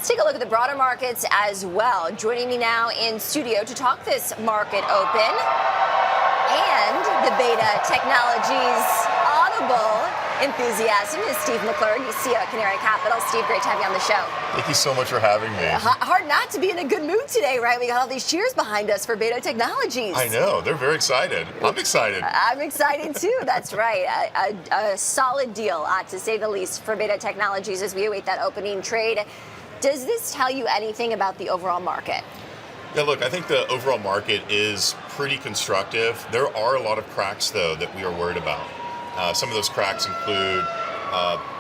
Let's take a look at the broader markets as well. Joining me now in studio to talk this market open and the Beta Technologies Audible enthusiasm is Steve McClure, CEO at Canary Capital. Steve, great to have you on the show. Thank you so much for having me. Hard not to be in a good mood today, right? We got all these cheers behind us for Beta Technologies. I know, they're very excited. I'm excited. I'm excited too, that's right. A solid deal, to say the least, for Beta Technologies as we await that opening trade. Does this tell you anything about the overall market? Yeah, look, I think the overall market is pretty constructive. There are a lot of cracks, though, that we are worried about. Some of those cracks include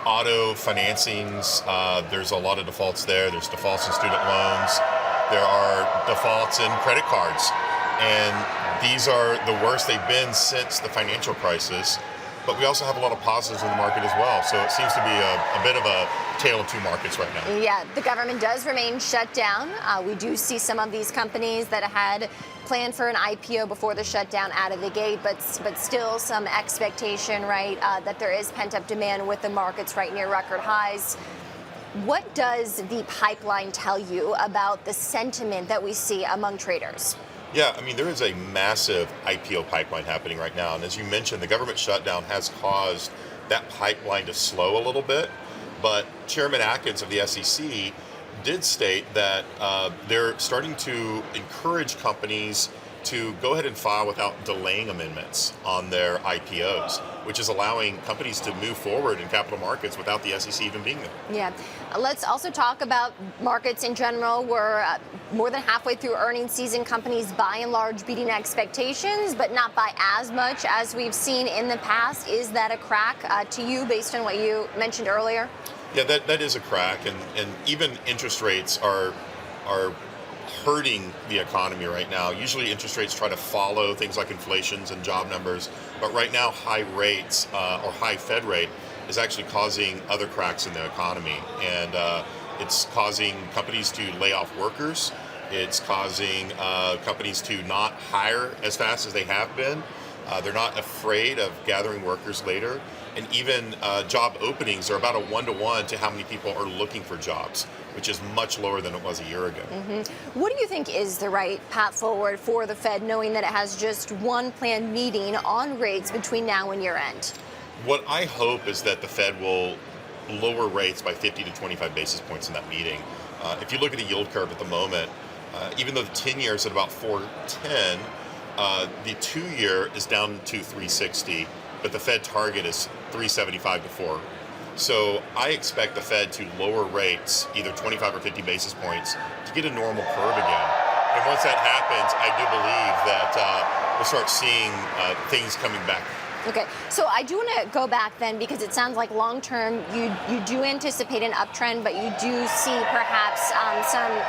auto financings. There's a lot of defaults there. There's defaults in student loans. There are defaults in credit cards. And these are the worst they've been since the financial crisis. But we also have a lot of positives in the market as well. So it seems to be a bit of a tale of two markets right now. Yeah, the government does remain shut down. We do see some of these companies that had planned for an IPO before the shutdown out of the gate, but still some expectation, right, that there is pent-up demand with the markets right near record highs. What does the pipeline tell you about the sentiment that we see among traders? Yeah, I mean, there is a massive IPO pipeline happening right now. And as you mentioned, the government shutdown has caused that pipeline to slow a little bit. But Chairman Atkins of the SEC did state that they're starting to encourage companies to go ahead and file without delaying amendments on their IPOs, which is allowing companies to move forward in capital markets without the SEC even being there. Yeah. Let's also talk about markets in general. We're more than halfway through earnings season. Companies by and large beating expectations, but not by as much as we've seen in the past. Is that a crack to you based on what you mentioned earlier? Yeah, that is a crack, and even interest rates are hurting the economy right now. Usually interest rates try to follow things like inflations and job numbers, but right now high rates or high Fed rate is actually causing other cracks in the economy, and it's causing companies to lay off workers. It's causing companies to not hire as fast as they have been. They're not afraid of gathering workers later. And even job openings are about a 1-to-1 to how many people are looking for jobs, which is much lower than it was a year ago. Mm-hmm. What do you think is the right path forward for the Fed, knowing that it has just one planned meeting on rates between now and year end? What I hope is that the Fed will lower rates by 50 to 25 basis points in that meeting. If you look at the yield curve at the moment, even though the 10-year is at about 410, the 2-year is down to 360. But the Fed target is 375 to 4. So I expect the Fed to lower rates either 25 or 50 basis points to get a normal curve again. And once that happens, I do believe that we'll start seeing things coming back. Okay, so I do want to go back then, because it sounds like long term you do anticipate an uptrend, but you do see perhaps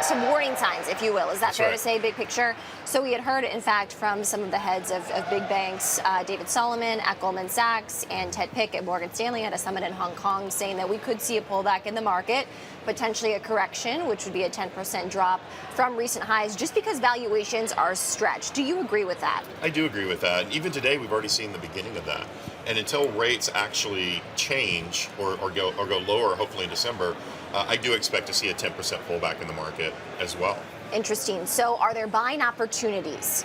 some warning signs, if you will. Is that That's fair right. to say, big picture? So we had heard, in fact, from some of the heads of big banks, David Solomon at Goldman Sachs and Ted Pick at Morgan Stanley at a summit in Hong Kong, saying that we could see a pullback in the market, potentially a correction, which would be a 10% drop from recent highs, just because valuations are stretched. Do you agree with that? I do agree with that. Even today, we've already seen the beginning of that. And until rates actually change or go lower, hopefully in December, I do expect to see a 10% pullback in the market as well. Interesting. So are there buying opportunities?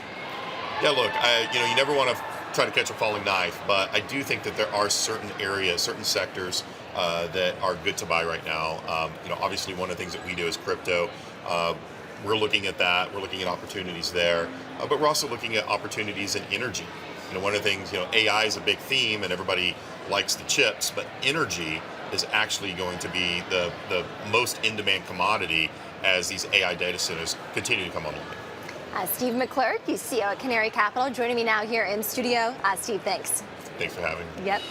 Yeah, look, you never want to try to catch a falling knife, but I do think that there are certain areas, certain sectors that are good to buy right now. Obviously one of the things that we do is crypto. We're looking at that. We're looking at opportunities there, but we're also looking at opportunities in energy. One of the things, AI is a big theme and everybody likes the chips, but energy is actually going to be the most in-demand commodity as these AI data centers continue to come online. Steve McClure, he's CEO at Canary Capital, joining me now here in studio. Steve, thanks. Thanks for having me. Yep.